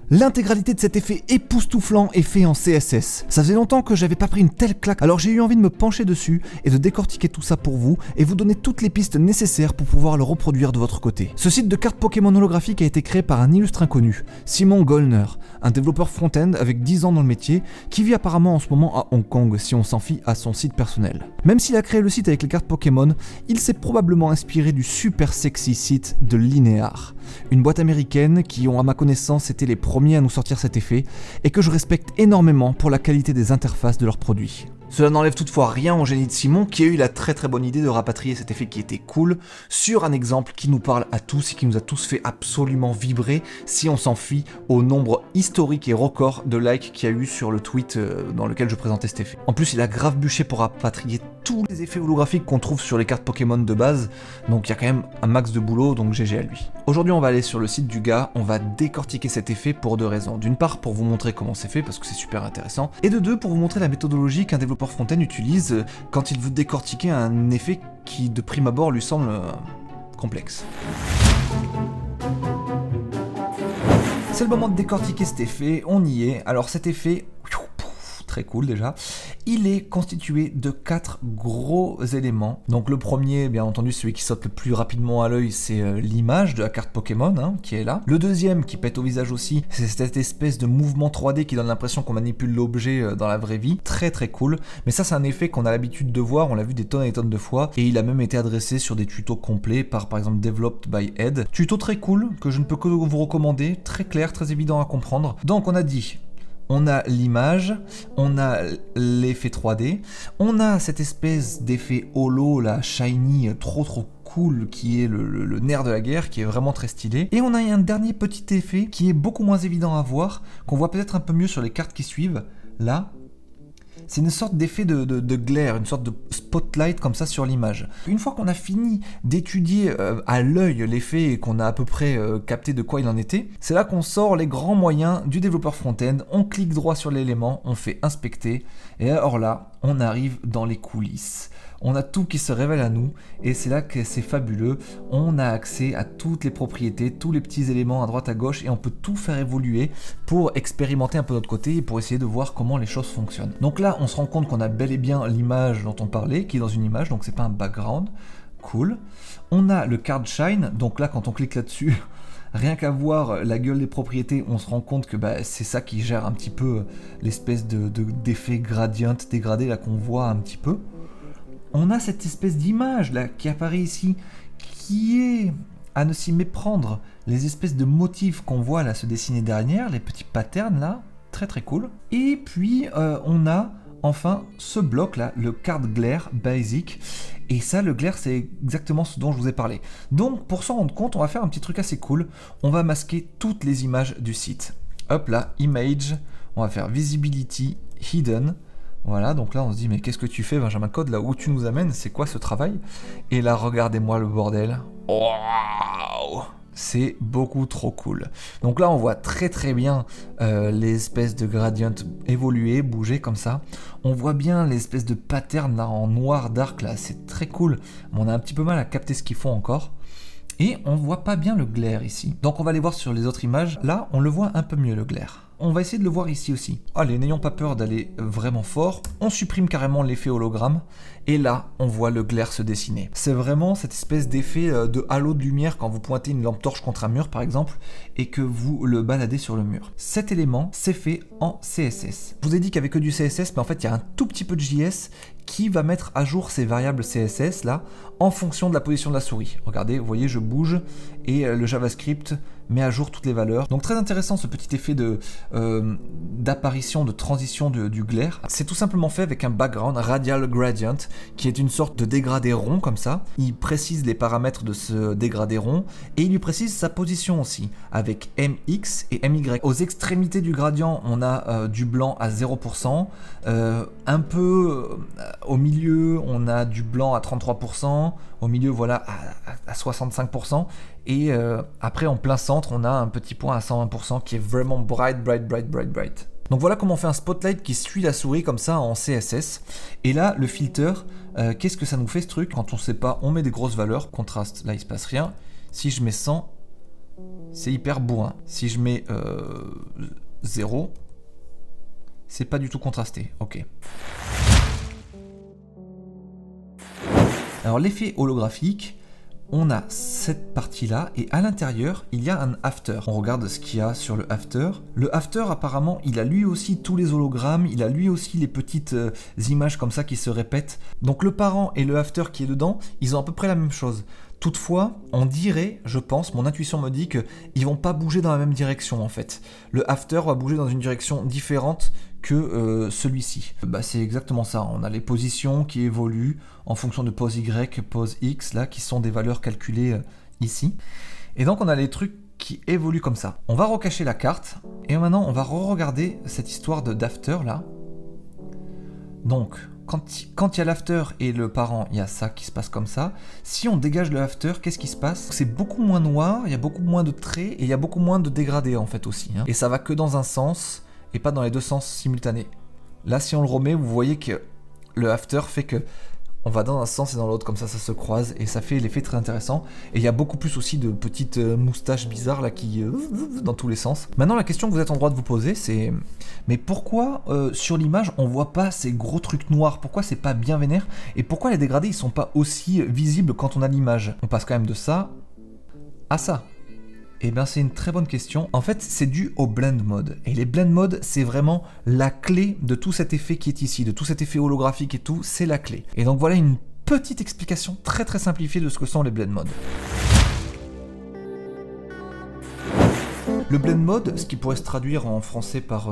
L'intégralité de cet effet époustouflant est fait en CSS. Ça faisait longtemps que j'avais pas pris une telle claque, alors j'ai eu envie de me pencher dessus et de décortiquer tout ça pour vous et vous donner toutes les pistes nécessaires pour pouvoir le reproduire de votre côté. Ce site de cartes Pokémon holographiques a été créé par un illustre inconnu, Simon Gollner, un développeur front-end avec 10 ans dans le métier, qui vit apparemment en ce moment à Hong Kong si on s'en fie à son site personnel. Même s'il a créé le site avec les cartes Pokémon, il s'est probablement inspiré du super sexy site de Linear, une boîte américaine qui ont à ma connaissance été les premiers à nous sortir cet effet et que je respecte énormément pour la qualité des interfaces de leurs produits. Cela n'enlève toutefois rien au génie de Simon qui a eu la très bonne idée de rapatrier cet effet qui était cool sur un exemple qui nous parle à tous et qui nous a tous fait absolument vibrer si on s'en fie au nombre historique et record de likes qu'il y a eu sur le tweet dans lequel je présentais cet effet. En plus, il a grave bûché pour rapatrier tous les effets holographiques qu'on trouve sur les cartes Pokémon de base, donc il y a quand même un max de boulot, donc GG à lui. Aujourd'hui, on va aller sur le site du gars, on va décortiquer cet effet pour deux raisons. D'une part, pour vous montrer comment c'est fait, parce que c'est super intéressant, et de deux, pour vous montrer la méthodologie qu'un développeur Fontaine utilise quand il veut décortiquer un effet qui de prime abord lui semble complexe. C'est le moment de décortiquer cet effet, on y est. Alors cet effet, très cool déjà, il est constitué de 4 gros éléments. Donc le premier, bien entendu, celui qui saute le plus rapidement à l'œil, c'est l'image de la carte Pokémon qui est là. Le deuxième, qui pète au visage aussi, c'est cette espèce de mouvement 3D qui donne l'impression qu'on manipule l'objet dans la vraie vie. Très cool. Mais ça, c'est un effet qu'on a l'habitude de voir, on l'a vu des tonnes et des tonnes de fois, et il a même été adressé sur des tutos complets par exemple Developed by Ed. Tuto très cool, que je ne peux que vous recommander, très clair, très évident à comprendre. Donc on a dit... On a l'image, on a l'effet 3D, on a cette espèce d'effet holo, là, shiny, trop cool, qui est le nerf de la guerre, qui est vraiment très stylé. Et on a un dernier petit effet qui est beaucoup moins évident à voir, qu'on voit peut-être un peu mieux sur les cartes qui suivent, là. C'est une sorte d'effet de glaire, une sorte de spotlight comme ça sur l'image. Une fois qu'on a fini d'étudier à l'œil l'effet et qu'on a à peu près capté de quoi il en était, c'est là qu'on sort les grands moyens du développeur front-end, on clique droit sur l'élément, on fait inspecter, et alors là, on arrive dans les coulisses. On a tout qui se révèle à nous, et c'est là que c'est fabuleux. On a accès à toutes les propriétés, tous les petits éléments à droite à gauche, et on peut tout faire évoluer pour expérimenter un peu notre côté et pour essayer de voir comment les choses fonctionnent. Donc là, on se rend compte qu'on a bel et bien l'image dont on parlait, qui est dans une image, donc c'est pas un background. Cool. On a le card shine, donc là, quand on clique là-dessus, rien qu'à voir la gueule des propriétés, on se rend compte que c'est ça qui gère un petit peu l'espèce d'effet gradient dégradé là qu'on voit un petit peu. On a cette espèce d'image là qui apparaît ici, qui est à ne s'y méprendre. Les espèces de motifs qu'on voit là se dessiner derrière, les petits patterns là, très cool. Et puis on a enfin ce bloc là, le card glare basic. Et ça, le glare, c'est exactement ce dont je vous ai parlé. Donc pour s'en rendre compte, on va faire un petit truc assez cool. On va masquer toutes les images du site. Hop là, image, on va faire visibility hidden. Voilà, donc là on se dit mais qu'est-ce que tu fais Benjamin Code, là où tu nous amènes, c'est quoi ce travail? Et là regardez-moi le bordel. Waouh, c'est beaucoup trop cool. Donc là on voit très bien les espèces de gradients évoluer, bouger comme ça. On voit bien les espèces de patterns là en noir dark là, c'est très cool. Mais on a un petit peu mal à capter ce qu'ils font encore. Et on voit pas bien le glare ici. Donc on va aller voir sur les autres images. Là on le voit un peu mieux le glare. On va essayer de le voir ici aussi. Allez, n'ayons pas peur d'aller vraiment fort. On supprime carrément l'effet hologramme. Et là, on voit le glare se dessiner. C'est vraiment cette espèce d'effet de halo de lumière quand vous pointez une lampe torche contre un mur, par exemple, et que vous le baladez sur le mur. Cet élément, c'est fait en CSS. Je vous ai dit qu'il n'y avait que du CSS, mais en fait, il y a un tout petit peu de JS qui va mettre à jour ces variables CSS là en fonction de la position de la souris. Regardez, vous voyez, je bouge et le JavaScript met à jour toutes les valeurs. Donc très intéressant ce petit effet d'apparition, de transition du glare. C'est tout simplement fait avec un background radial gradient qui est une sorte de dégradé rond comme ça. Il précise les paramètres de ce dégradé rond et il lui précise sa position aussi avec MX et MY. Aux extrémités du gradient, on a du blanc à 0%, un peu au milieu, on a du blanc à 33%, au milieu voilà à 65%. Et après en plein centre on a un petit point à 120% qui est vraiment bright. Donc voilà comment on fait un spotlight qui suit la souris comme ça en CSS. Et là le filter, qu'est-ce que ça nous fait ce truc? Quand on sait pas, on met des grosses valeurs, contraste, là il se passe rien. Si je mets 100, c'est hyper bourrin. Si je mets 0, c'est pas du tout contrasté. Ok. Alors l'effet holographique, on a cette partie-là et à l'intérieur, il y a un after. On regarde ce qu'il y a sur le after. Le after, apparemment, il a lui aussi tous les hologrammes, il a lui aussi les petites images comme ça qui se répètent. Donc le parent et le after qui est dedans, ils ont à peu près la même chose. Toutefois, on dirait, je pense, mon intuition me dit qu'ils vont pas bouger dans la même direction en fait. Le after va bouger dans une direction différente que celui-ci. C'est exactement ça, on a les positions qui évoluent en fonction de pose Y, pose X, là, qui sont des valeurs calculées ici. Et donc on a les trucs qui évoluent comme ça. On va recacher la carte, et maintenant on va re-regarder cette histoire d'after là. Donc, quand il y a l'after et le parent, il y a ça qui se passe comme ça. Si on dégage le after, qu'est-ce qui se passe? C'est beaucoup moins noir, il y a beaucoup moins de traits, et il y a beaucoup moins de dégradés en fait aussi. Et ça va que dans un sens, et pas dans les deux sens simultanés. Là, si on le remet, vous voyez que le after fait que on va dans un sens et dans l'autre, comme ça se croise, et ça fait l'effet très intéressant. Et il y a beaucoup plus aussi de petites moustaches bizarres là qui dans tous les sens. Maintenant, la question que vous êtes en droit de vous poser, c'est mais pourquoi sur l'image on voit pas ces gros trucs noirs? Pourquoi c'est pas bien vénère? Et pourquoi les dégradés ils sont pas aussi visibles quand on a l'image? On passe quand même de ça à ça. Eh bien c'est une très bonne question. En fait c'est dû au blend mode. Et les blend mode c'est vraiment la clé de tout cet effet qui est ici, de tout cet effet holographique et tout, c'est la clé. Et donc voilà une petite explication très très simplifiée de ce que sont les blend mode. Le blend mode, ce qui pourrait se traduire en français par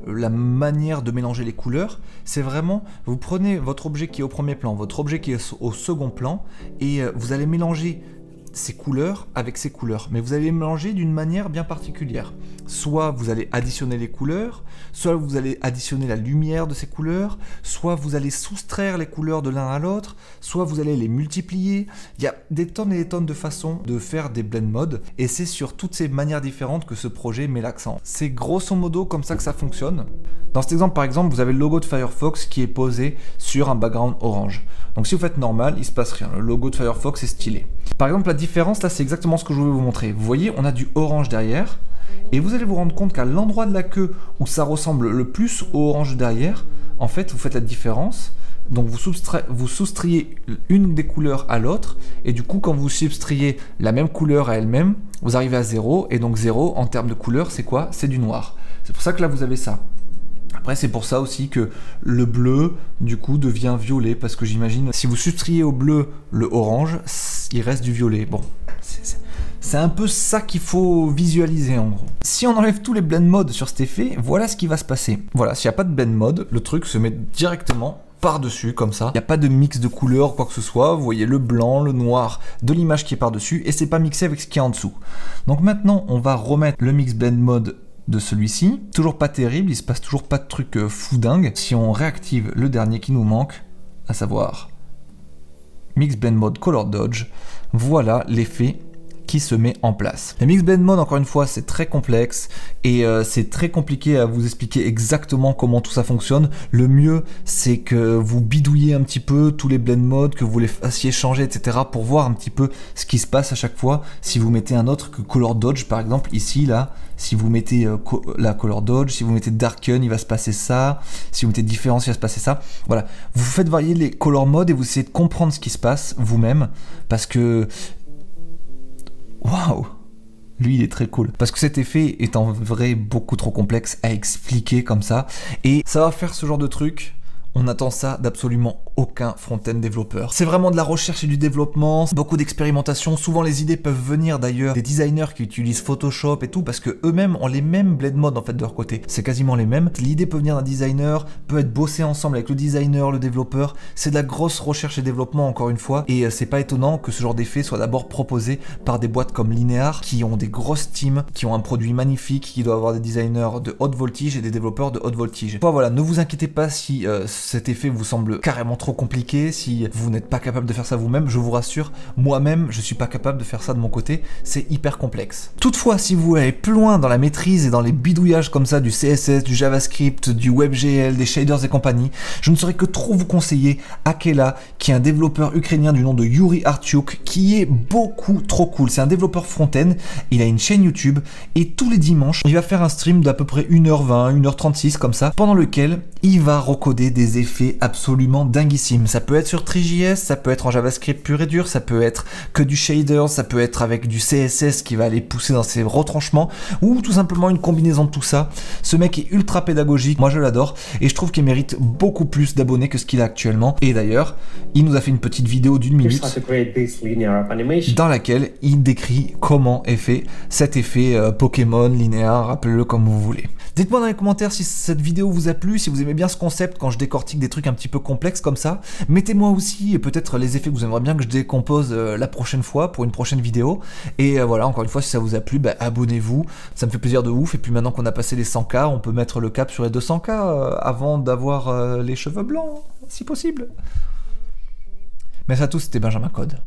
la manière de mélanger les couleurs, c'est vraiment, vous prenez votre objet qui est au premier plan, votre objet qui est au second plan, et vous allez mélanger ces couleurs avec ces couleurs, mais vous allez les mélanger d'une manière bien particulière. Soit vous allez additionner les couleurs, soit vous allez additionner la lumière de ces couleurs, soit vous allez soustraire les couleurs de l'un à l'autre, soit vous allez les multiplier. Il y a des tonnes et des tonnes de façons de faire des blend mode, et c'est sur toutes ces manières différentes que ce projet met l'accent. C'est grosso modo comme ça que ça fonctionne. Dans cet exemple par exemple, vous avez le logo de Firefox qui est posé sur un background orange. Donc si vous faites normal, il se passe rien. Le logo de Firefox est stylé. Par exemple, la différence là, c'est exactement ce que je voulais vous montrer. Vous voyez, on a du orange derrière, et vous allez vous rendre compte qu'à l'endroit de la queue où ça ressemble le plus au orange derrière, en fait, vous faites la différence. Donc vous soustrayez une des couleurs à l'autre, et du coup, quand vous substrayez la même couleur à elle-même, vous arrivez à 0, et donc 0 en termes de couleur, c'est quoi? C'est du noir. C'est pour ça que là, vous avez ça. Après, c'est pour ça aussi que le bleu, du coup, devient violet, parce que j'imagine, si vous substrayez au bleu le orange, il reste du violet. Bon, c'est un peu ça qu'il faut visualiser, en gros. Si on enlève tous les blend mode sur cet effet, voilà ce qui va se passer. Voilà, s'il n'y a pas de blend mode, le truc se met directement par-dessus, comme ça. Il n'y a pas de mix de couleurs, quoi que ce soit. Vous voyez le blanc, le noir de l'image qui est par-dessus, et c'est pas mixé avec ce qui est en dessous. Donc maintenant, on va remettre le mix blend mode de celui-ci. Toujours pas terrible, il se passe toujours pas de truc fou dingue. Si on réactive le dernier qui nous manque, à savoir Mix Blend Mode Color Dodge, voilà l'effet qui se met en place. Le Mix Blend Mode, encore une fois, c'est très complexe et c'est très compliqué à vous expliquer exactement comment tout ça fonctionne. Le mieux, c'est que vous bidouillez un petit peu tous les blend modes, que vous les fassiez changer, etc. pour voir un petit peu ce qui se passe à chaque fois. Si vous mettez un autre que Color Dodge, par exemple, ici, là, si vous mettez la Color Dodge, si vous mettez Darken, il va se passer ça. Si vous mettez Différence, il va se passer ça. Voilà. Vous faites varier les color modes et vous essayez de comprendre ce qui se passe vous-même, parce que waouh! Lui, il est très cool. Parce que cet effet est en vrai beaucoup trop complexe à expliquer comme ça. Et ça va faire ce genre de truc. On attend ça d'absolument aucun front-end développeur. C'est vraiment de la recherche et du développement, beaucoup d'expérimentation. Souvent les idées peuvent venir d'ailleurs des designers qui utilisent Photoshop et tout, parce que eux-mêmes ont les mêmes blend modes en fait de leur côté. C'est quasiment les mêmes. L'idée peut venir d'un designer, peut être bossé ensemble avec le designer, le développeur. C'est de la grosse recherche et développement encore une fois. Et c'est pas étonnant que ce genre d'effet soit d'abord proposé par des boîtes comme Linear, qui ont des grosses teams, qui ont un produit magnifique, qui doivent avoir des designers de haute voltige et des développeurs de haute voltige. Voilà, ne vous inquiétez pas si cet effet vous semble carrément trop compliqué, si vous n'êtes pas capable de faire ça vous-même, je vous rassure, moi-même, je suis pas capable de faire ça de mon côté, c'est hyper complexe. Toutefois, si vous voulez aller plus loin dans la maîtrise et dans les bidouillages comme ça du CSS, du JavaScript, du WebGL, des shaders et compagnie, je ne saurais que trop vous conseiller Akela, qui est un développeur ukrainien du nom de Yuri Artyuk, qui est beaucoup trop cool. C'est un développeur front-end, il a une chaîne YouTube, et tous les dimanches, il va faire un stream d'à peu près 1h20, 1h36 comme ça, pendant lequel il va recoder des effets absolument dinguissimes. Ça peut être sur Three.js, ça peut être en JavaScript pur et dur, ça peut être que du shader, ça peut être avec du CSS qui va aller pousser dans ses retranchements, ou tout simplement une combinaison de tout ça. Ce mec est ultra pédagogique, moi je l'adore, et je trouve qu'il mérite beaucoup plus d'abonnés que ce qu'il a actuellement. Et d'ailleurs, il nous a fait une petite vidéo d'1 minute dans laquelle il décrit comment est fait cet effet Pokémon linéaire, appelez-le comme vous voulez. Dites-moi dans les commentaires si cette vidéo vous a plu, si vous aimez bien ce concept quand je décortique des trucs un petit peu complexes comme ça. Mettez-moi aussi peut-être les effets que vous aimeriez bien que je décompose la prochaine fois pour une prochaine vidéo. Et voilà, encore une fois, si ça vous a plu, abonnez-vous, ça me fait plaisir de ouf. Et puis maintenant qu'on a passé les 100K, on peut mettre le cap sur les 200K avant d'avoir les cheveux blancs, si possible. Merci à tous, c'était Benjamin Code.